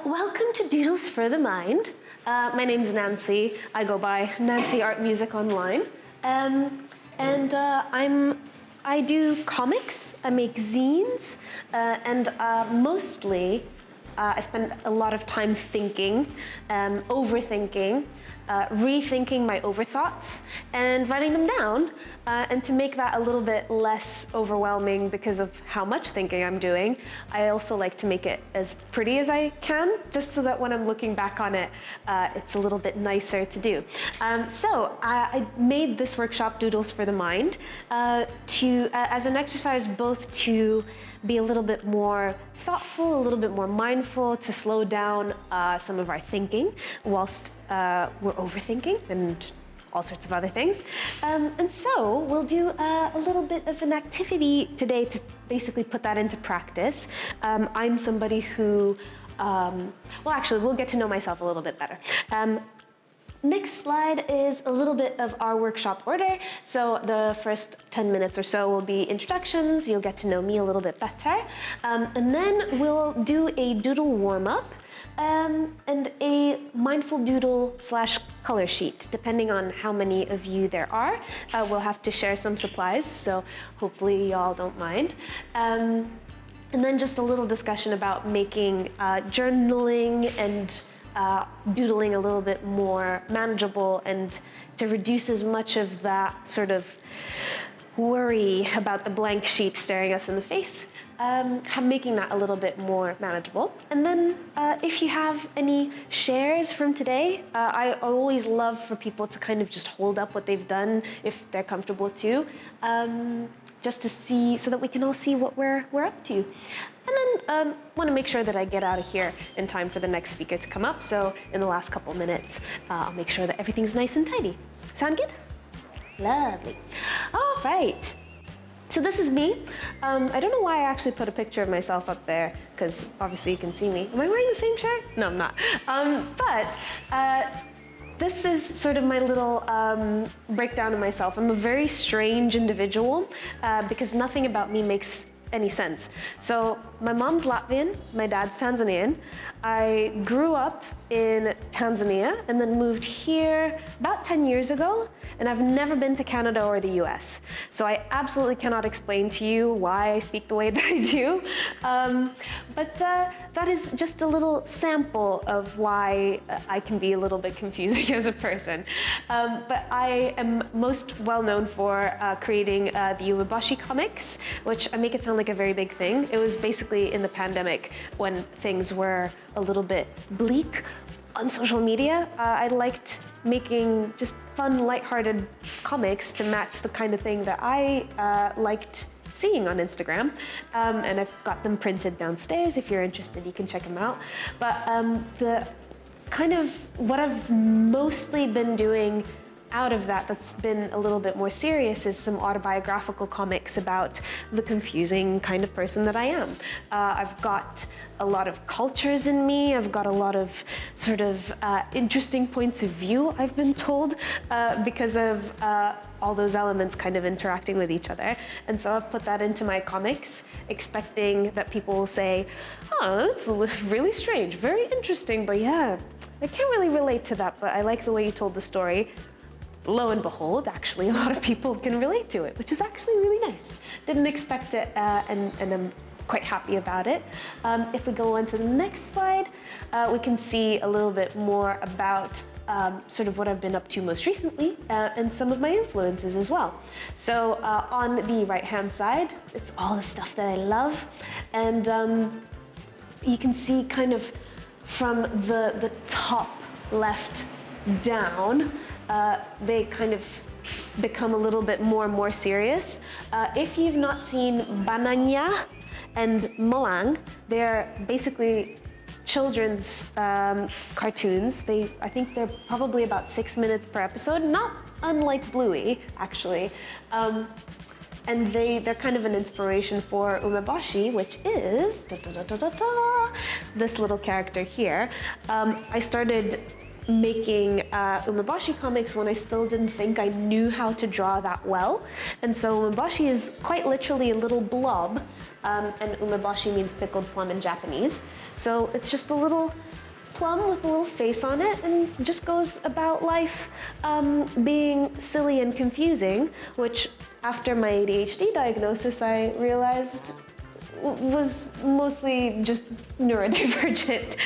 Welcome to Doodles for the Mind. My name's Nancy. I go by Nancy Art Music online. I do comics, I make zines, and mostly I spend a lot of time thinking, overthinking, rethinking my overthoughts and writing them down. And to make that a little bit less overwhelming because of how much thinking I'm doing, I also like to make it as pretty as I can, just so that when I'm looking back on it, it's a little bit nicer to do. So I made this workshop, Doodles for the Mind, as an exercise both to be a little bit more thoughtful, a little bit more mindful, to slow down some of our thinking whilst we're overthinking and all sorts of other things. And so we'll do a little bit of an activity today to basically put that into practice. I'm somebody who, we'll get to know myself a little bit better. Next slide is a little bit of our workshop order. So the first 10 minutes or so will be introductions. You'll get to know me a little bit better. And then we'll do a doodle warm-up and a mindful doodle / color sheet, depending on how many of you there are. We'll have to share some supplies, so hopefully y'all don't mind. And then just a little discussion about making journaling and doodling a little bit more manageable and to reduce as much of that sort of worry about the blank sheet staring us in the face, making that a little bit more manageable. And then if you have any shares from today, I always love for people to kind of just hold up what they've done if they're comfortable too, just to see, so that we can all see what we're up to. And then want to make sure that I get out of here in time for the next speaker to come up. So in the last couple minutes, I'll make sure that everything's nice and tidy. Sound good? Lovely. All right. So this is me. I don't know why I actually put a picture of myself up there, because obviously you can see me. Am I wearing the same shirt? No, I'm not. This is sort of my little breakdown of myself. I'm a very strange individual because nothing about me makes any sense. So my mom's Latvian, my dad's Tanzanian. I grew up in Tanzania and then moved here about 10 years ago, and I've never been to Canada or the US. So I absolutely cannot explain to you why I speak the way that I do. But that is just a little sample of why I can be a little bit confusing as a person. But I am most well known for creating the Umeboshi Comics, which I make it sound like a very big thing. It was basically in the pandemic when things were a little bit bleak on social media. I liked making just fun, lighthearted comics to match the kind of thing that I liked seeing on Instagram. And I've got them printed downstairs. If you're interested, you can check them out. But the kind of what I've mostly been doing out of that's been a little bit more serious is some autobiographical comics about the confusing kind of person that I am. I've got a lot of cultures in me. I've got a lot of sort of interesting points of view, I've been told, because of all those elements kind of interacting with each other. And so I've put that into my comics, expecting that people will say, oh, that's really strange, very interesting, but yeah, I can't really relate to that, but I like the way you told the story. Lo and behold, actually, a lot of people can relate to it, which is actually really nice. Didn't expect it, and I'm quite happy about it. If we go on to the next slide, we can see a little bit more about sort of what I've been up to most recently and some of my influences as well. So on the right-hand side, it's all the stuff that I love. And you can see kind of from the top left down, they kind of become a little bit more and more serious. If you've not seen Bananya and Malang, they're basically children's cartoons. I think they're probably about 6 minutes per episode, not unlike Bluey, actually. And they're kind of an inspiration for Umeboshi, which is this little character here. I started making Umeboshi Comics when I still didn't think I knew how to draw that well. And so Umeboshi is quite literally a little blob, and Umeboshi means pickled plum in Japanese. So it's just a little plum with a little face on it, and just goes about life being silly and confusing, which after my ADHD diagnosis I realized was mostly just neurodivergent.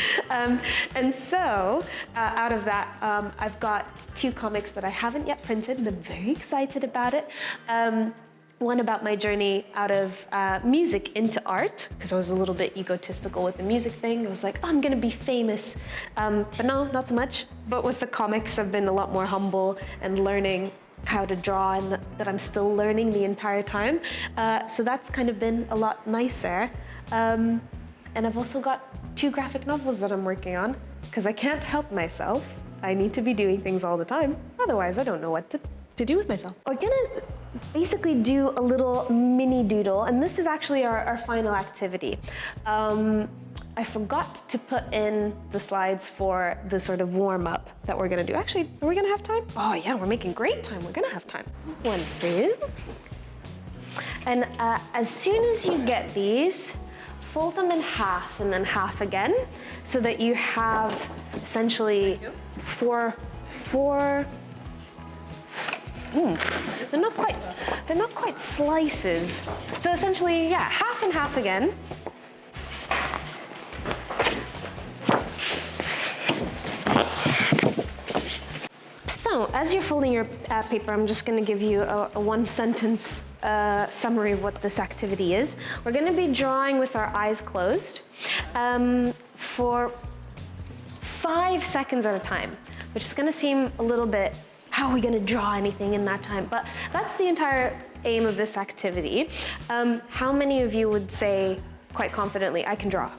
And so out of that, I've got 2 comics that I haven't yet printed, and I'm very excited about it. One about my journey out of music into art, because I was a little bit egotistical with the music thing. I was like, oh, I'm gonna be famous. But no, not so much. But with the comics, I've been a lot more humble and learning how to draw, and that I'm still learning the entire time. So that's kind of been a lot nicer. And I've also got 2 graphic novels that I'm working on, because I can't help myself. I need to be doing things all the time. Otherwise, I don't know what to do with myself. We're gonna basically do a little mini doodle, and this is actually our final activity. I forgot to put in the slides for the sort of warm-up that we're gonna do. Actually, are we gonna have time? Oh yeah, we're making great time. We're gonna have time. One for you. And as soon as you get these, fold them in half and then half again, so that you have essentially four. They're not quite slices. So essentially, yeah, half and half again. So as you're folding your paper, I'm just going to give you a 1-sentence summary of what this activity is. We're going to be drawing with our eyes closed for 5 seconds at a time, which is going to seem a little bit, how are we going to draw anything in that time? But that's the entire aim of this activity. How many of you would say quite confidently, I can draw?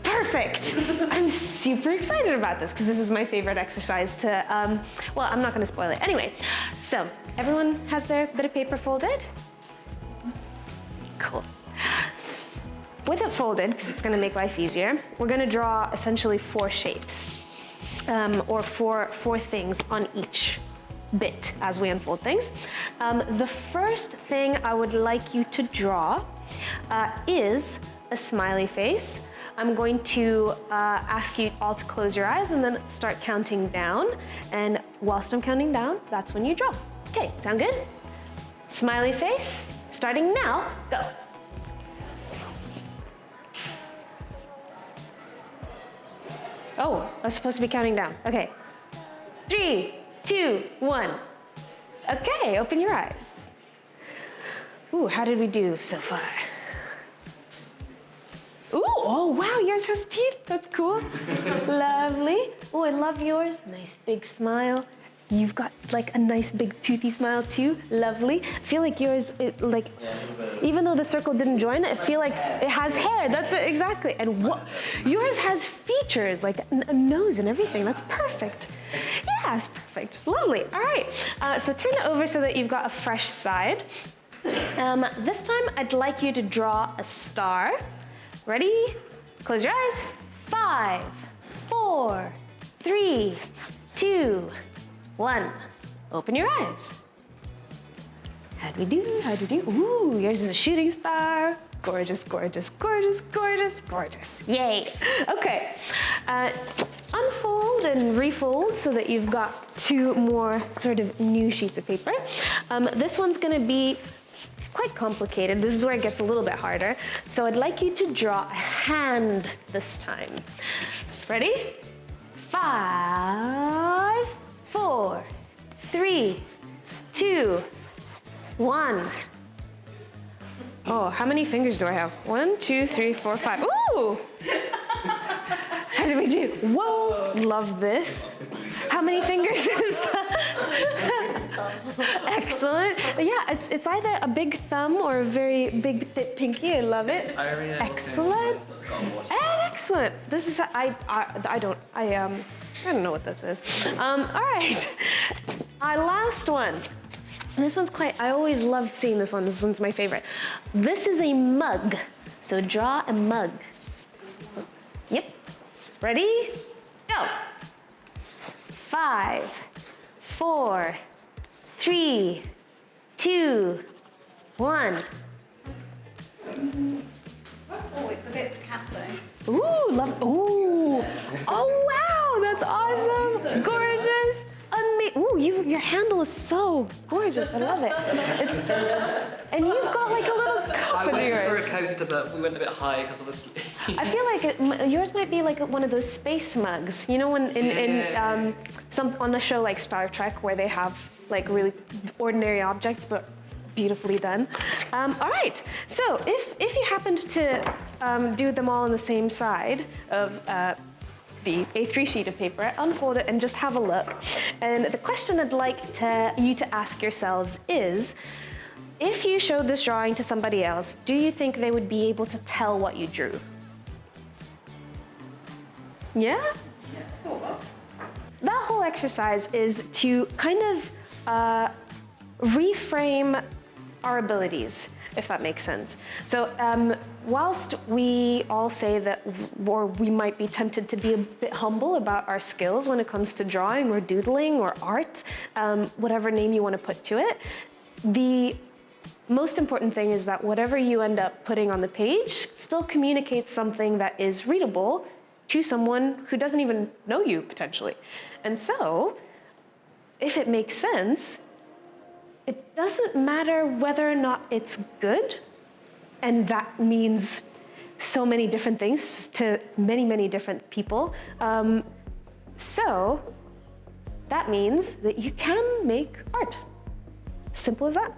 Perfect. I'm super excited about this because this is my favorite exercise to, well, I'm not going to spoil it. Anyway, so everyone has their bit of paper folded? Cool. With it folded, because it's going to make life easier, we're going to draw essentially 4 shapes, or four things on each bit as we unfold things. The first thing I would like you to draw is a smiley face. I'm going to ask you all to close your eyes and then start counting down. And whilst I'm counting down, that's when you draw. Okay, sound good? Smiley face, starting now, go. Oh, I was supposed to be counting down. Okay, 3, 2, 1. Okay, open your eyes. Ooh, how did we do so far? Ooh, oh wow, yours has teeth. That's cool. Lovely. Oh, I love yours. Nice big smile. You've got like a nice big toothy smile too. Lovely. I feel like yours, even though the circle didn't join, I feel like it has hair. That's it, exactly. And what? Yours has features, like a nose and everything. That's perfect. Yes, perfect. Lovely. All right. So turn it over so that you've got a fresh side. This time, I'd like you to draw a star. Ready? Close your eyes. 5, 4, 3, 2, 1. Open your eyes. How'd we do? How'd we do? Ooh, yours is a shooting star. Gorgeous, gorgeous, gorgeous, gorgeous, gorgeous. Yay. Okay. Unfold and refold so that you've got 2 more sort of new sheets of paper. This one's gonna be quite complicated. This is where it gets a little bit harder. So I'd like you to draw a hand this time. Ready? 5, 4, 3, 2, 1. Oh, how many fingers do I have? 1, 2, 3, 4, 5. Ooh! How did we do? Whoa! Love this. How many fingers is that? Excellent. Yeah, it's either a big thumb or a very big thick pinky. I love it. Excellent. Excellent. This is I don't know what this is. All right. Our last one. This one's I always love seeing this one. This one's my favorite. This is a mug. So draw a mug. Yep. Ready? Go. 5, 4, 3, 2, 1. Oh, it's a bit Picasso. Ooh, love, ooh. Oh, wow, that's awesome. Gorgeous. Ooh, your handle is so gorgeous. I love it. And you've got like a little cup in yours. I went for a coaster, but we went a bit high because of the sleep. I feel like yours might be like one of those space mugs. You know, when on a show like Star Trek where they have like really ordinary objects, but beautifully done. All right, so if you happened to do them all on the same side of the A3 sheet of paper, unfold it and just have a look. And the question I'd like you to ask yourselves is, if you showed this drawing to somebody else, do you think they would be able to tell what you drew? Yeah? Yeah, sort of. That whole exercise is to kind of reframe our abilities, if that makes sense. So whilst we all say that, or we might be tempted to be a bit humble about our skills when it comes to drawing or doodling or art, whatever name you want to put to it, the most important thing is that whatever you end up putting on the page still communicates something that is readable to someone who doesn't even know you, potentially. And so, if it makes sense, it doesn't matter whether or not it's good, and that means so many different things to many, many different people. So that means that you can make art. Simple as that.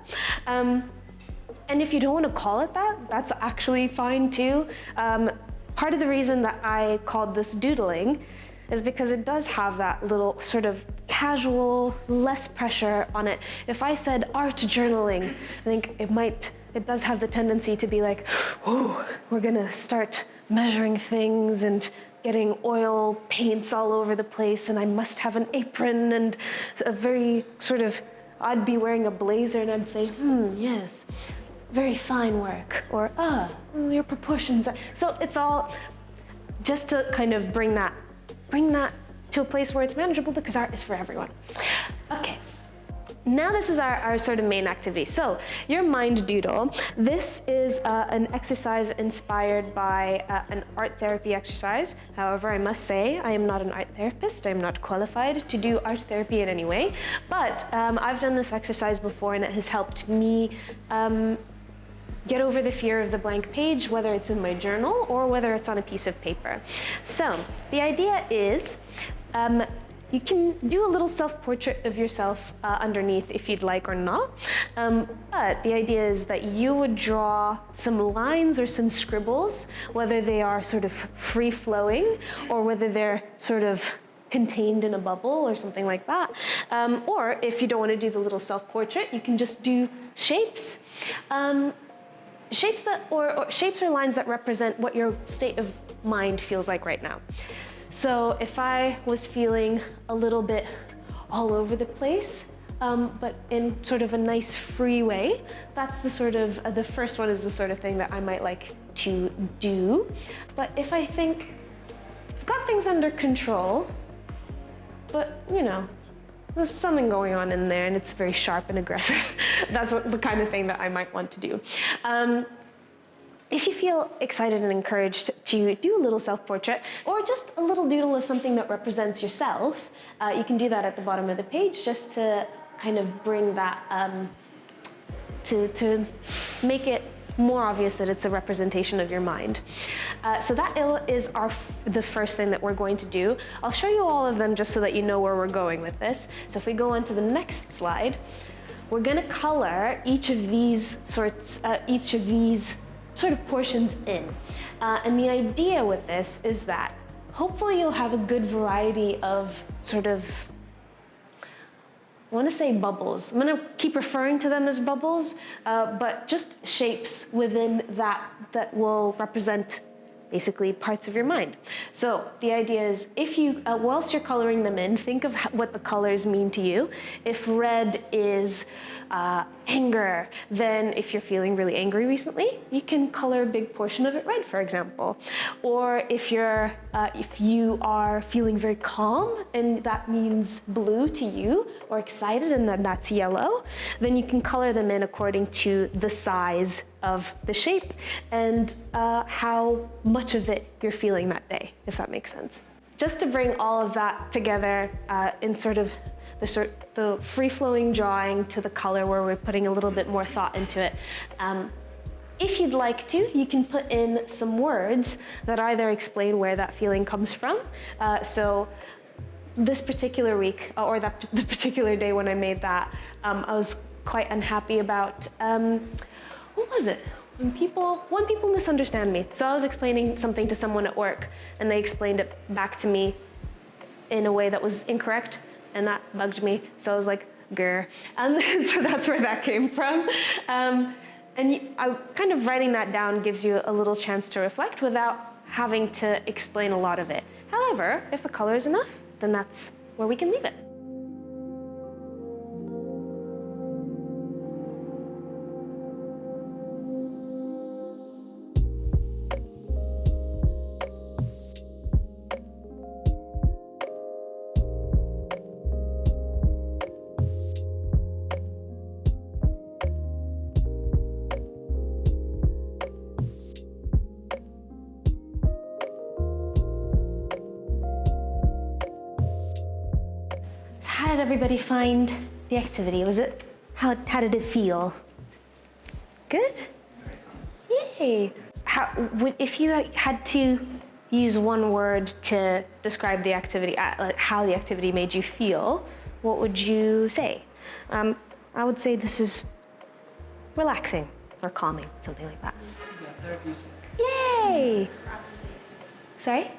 And if you don't want to call it that, that's actually fine too. Part of the reason that I called this doodling is because it does have that little sort of casual, less pressure on it. If I said art journaling, I think it does have the tendency to be like, oh, we're gonna start measuring things and getting oil paints all over the place, and I must have an apron and a very sort of, I'd be wearing a blazer and I'd say, yes, very fine work, or your proportions. So it's all just to kind of bring that to a place where it's manageable, because art is for everyone. Okay, now this is our sort of main activity. So your mind doodle, this is an exercise inspired by an art therapy exercise. However, I must say I am not an art therapist. I'm not qualified to do art therapy in any way, but I've done this exercise before and it has helped me get over the fear of the blank page, whether it's in my journal or whether it's on a piece of paper. So the idea is you can do a little self-portrait of yourself underneath if you'd like or not. But the idea is that you would draw some lines or some scribbles, whether they are sort of free-flowing or whether they're sort of contained in a bubble or something like that. Or if you don't want to do the little self-portrait, you can just do shapes. Shapes or lines that represent what your state of mind feels like right now. So if I was feeling a little bit all over the place, but in sort of a nice free way, that's the sort of, the first one is the sort of thing that I might like to do. But if I think I've got things under control, but you know, there's something going on in there and it's very sharp and aggressive, that's the kind of thing that I might want to do. If you feel excited and encouraged to do a little self-portrait or just a little doodle of something that represents yourself, you can do that at the bottom of the page just to kind of bring that, to make it more obvious that it's a representation of your mind. So that is the first thing that we're going to do. I'll show you all of them just so that you know where we're going with this. So if we go on to the next slide, we're gonna color each of these sort of portions in. And the idea with this is that hopefully you'll have a good variety of sort of, I want to say bubbles. I'm going to keep referring to them as bubbles, but just shapes within that will represent basically parts of your mind. So the idea is, if you, whilst you're coloring them in, think of what the colors mean to you. If red is anger, then if you're feeling really angry recently, you can color a big portion of it red, for example. Or if you are feeling very calm and that means blue to you, or excited and then that's yellow, then you can color them in according to the size of the shape and how much of it you're feeling that day, if that makes sense. Just to bring all of that together in sort of the free-flowing drawing to the color where we're putting a little bit more thought into it. If you'd like to, you can put in some words that either explain where that feeling comes from. So this particular week, or the particular day when I made that, I was quite unhappy about, what was it? When people misunderstand me. So I was explaining something to someone at work and they explained it back to me in a way that was incorrect, and that bugged me. So I was like, grr. And so that's where that came from. Kind of writing that down gives you a little chance to reflect without having to explain a lot of it. However, if the color is enough, then that's where we can leave it. How did everybody find the activity? How did it feel? Good? Yay! If you had to use one word to describe the activity, like how the activity made you feel, what would you say? I would say this is relaxing or calming, something like that. Yeah, therapeutic. Yay! Sorry?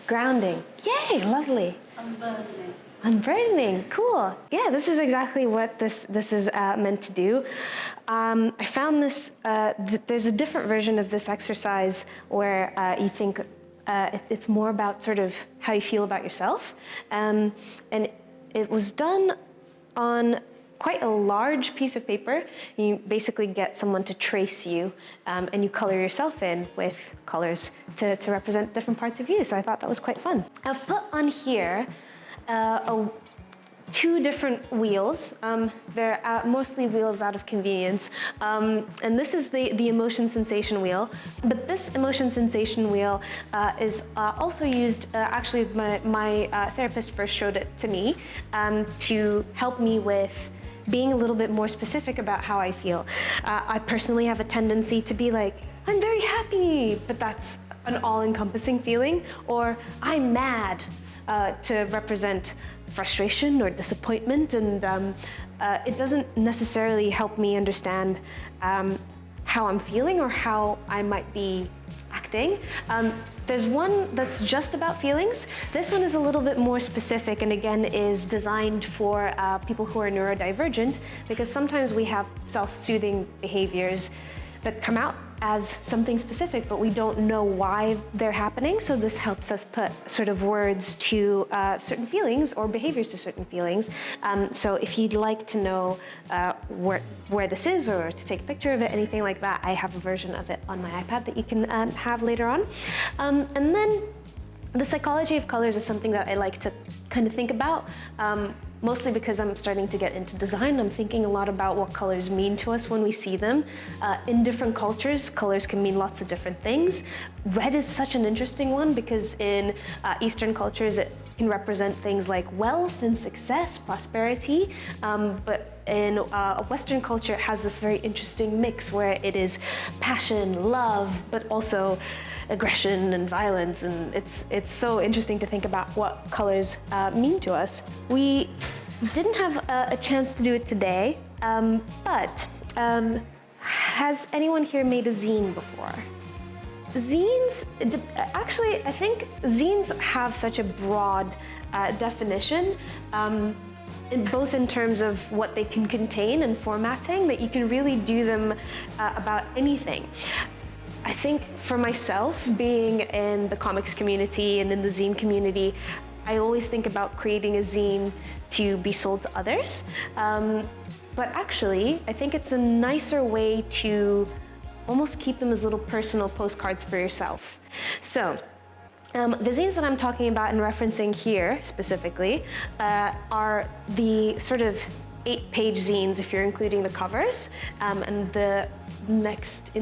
Grounding. Yay, lovely. Unburdening. Unburdening, cool. Yeah, this is exactly what this is meant to do. I found this, there's a different version of this exercise where you think it's more about sort of how you feel about yourself. And it was done on quite a large piece of paper. You basically get someone to trace you and you color yourself in with colors to represent different parts of you. So I thought that was quite fun. I've put on here two different wheels. They're mostly wheels out of convenience. And this is the emotion sensation wheel. But this emotion sensation wheel is also used, actually my therapist first showed it to me to help me with being a little bit more specific about how I feel. I personally have a tendency to be like, I'm very happy, but that's an all-encompassing feeling, or I'm mad. To represent frustration or disappointment, and it doesn't necessarily help me understand how I'm feeling or how I might be acting. There's one that's just about feelings. This one is a little bit more specific and again is designed for people who are neurodivergent, because sometimes we have self-soothing behaviors that come out as something specific, but we don't know why they're happening. So this helps us put sort of words to certain feelings or behaviors to certain feelings. So if you'd like to know where this is or to take a picture of it, anything like that, I have a version of it on my iPad that you can have later on. And then the psychology of colors is something that I like to kind of think about. Mostly because I'm starting to get into design. I'm thinking a lot about what colors mean to us when we see them. In different cultures, colors can mean lots of different things. Red is such an interesting one because in Eastern cultures, it can represent things like wealth and success, prosperity. But in Western culture, it has this very interesting mix where it is passion, love, but also aggression and violence, and it's so interesting to think about what colors mean to us. We didn't have a chance to do it today, but has anyone here made a zine before? Zines, actually, I think zines have such a broad definition, both in terms of what they can contain and formatting, that you can really do them about anything. I think for myself, being in the comics community and in the zine community, I always think about creating a zine to be sold to others. but actually, I think it's a nicer way to almost keep them as little personal postcards for yourself. So, the zines that I'm talking about and referencing here specifically are the sort of 8-page zines if you're including the covers, and in the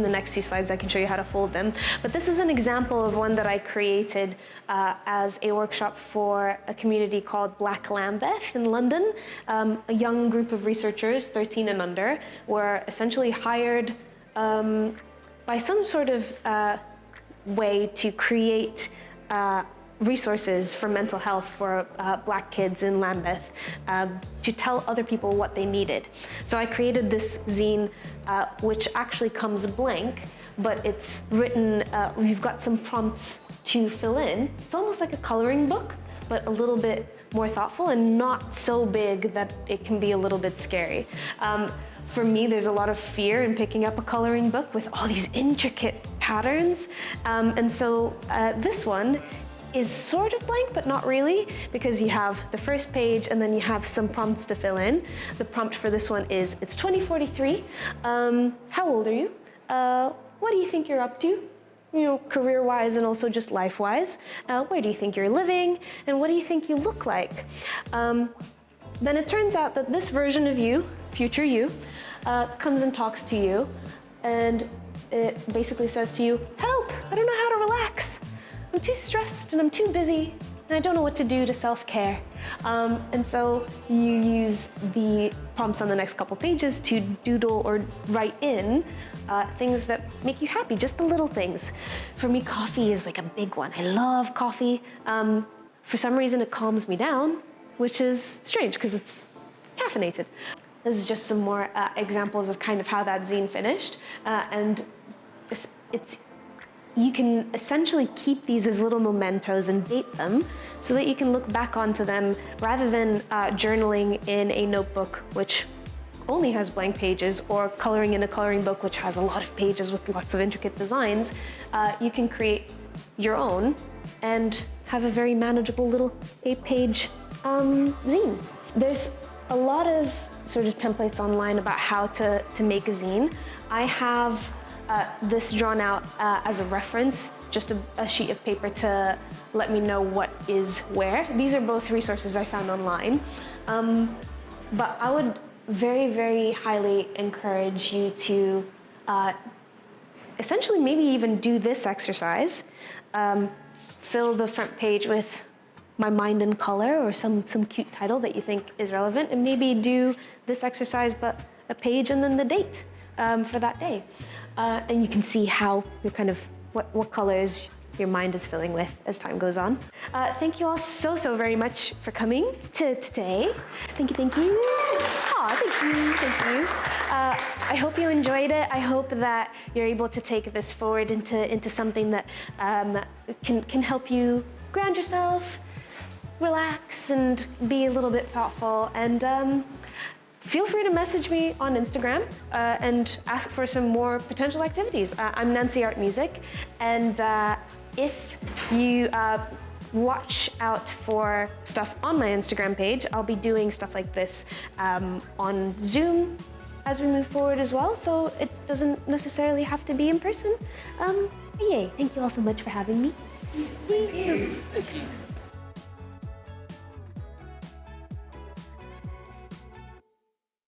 next 2 slides I can show you how to fold them. But this is an example of one that I created as a workshop for a community called Black Lambeth in London. A young group of researchers, 13 and under, were essentially hired by some sort of way to create resources for mental health for Black kids in Lambeth to tell other people what they needed. So I created this zine which actually comes blank, but it's written, we've got some prompts to fill in. It's almost like a coloring book, but a little bit more thoughtful and not so big that it can be a little bit scary. For me, there's a lot of fear in picking up a coloring book with all these intricate patterns. And so this one is sort of blank, but not really, because you have the first page and then you have some prompts to fill in. The prompt for this one is, it's 2043. How old are you? What do you think you're up to? You know, career-wise and also just life-wise. Where do you think you're living? And what do you think you look like? Then it turns out that this version of you, future you, comes and talks to you, and it basically says to you, help, I don't know how to relax. I'm too stressed and I'm too busy and I don't know what to do to self-care. And so you use the prompts on the next couple pages to doodle or write in things that make you happy, just the little things. For me, coffee is like a big one. I love coffee. For some reason, it calms me down, which is strange because it's caffeinated. This is just some more examples of kind of how that zine finished. And you can essentially keep these as little mementos and date them so that you can look back onto them rather than journaling in a notebook which only has blank pages, or coloring in a coloring book which has a lot of pages with lots of intricate designs. You can create your own and have a very manageable little 8-page zine. There's a lot of sort of templates online about how to make a zine. I have this drawn out as a reference, just a sheet of paper to let me know what is where. These are both resources I found online. But I would very, very highly encourage you to essentially maybe even do this exercise. Fill the front page with my mind in color or some cute title that you think is relevant, and maybe do this exercise but a page and then the date for that day. And you can see how you're kind of what colors your mind is filling with as time goes on. Thank you all so very much for coming to today. Thank you. Aw, thank you. I hope you enjoyed it. I hope that you're able to take this forward into something that can help you ground yourself, relax, and be a little bit thoughtful. And feel free to message me on Instagram and ask for some more potential activities. I'm Nancy Art Music, and if you watch out for stuff on my Instagram page, I'll be doing stuff like this on Zoom as we move forward as well, so it doesn't necessarily have to be in person. Yay, thank you all so much for having me. Thank you.